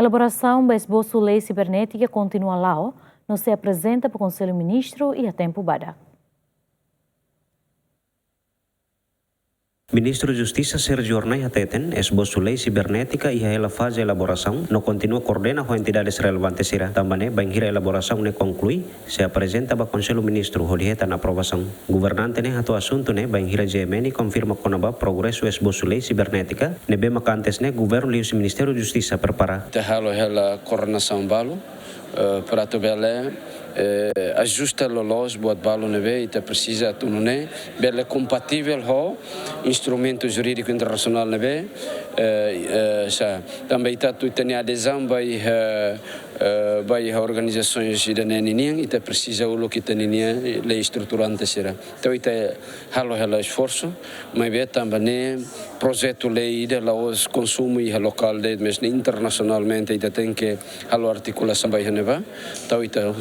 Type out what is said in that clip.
elaboração do esboço lei cibernética continua lá, não se apresenta para o Conselho Ministro e a tempo bada. Ministro da Justiça Sérgio Ornai Hateten, esboço lei cibernética e a fase de elaboração não continua coordena com entidades relevantes irá. Também bem a elaboração ne conclui, se apresenta para o Conselho Ministro holiheta na aprovação. Governante ne ato assunto ne bem a GMN confirma conaba progresso esboço lei cibernética, ne bem antes ne governo e o Ministério da Justiça prepara. Tehalo hela coordenação balo para tobele ajusta los buat balo neve ita precisa tunune bele compatível ho instrumento jurídico internacional neve também ita tu tem adesão vai organizações da neninha ita precisa o que tem lei estruturante será então ita halo hela esforço mas be também projeto lei de los consumo e local de mas internacionalmente ita tem que halo articulação vai neva então ita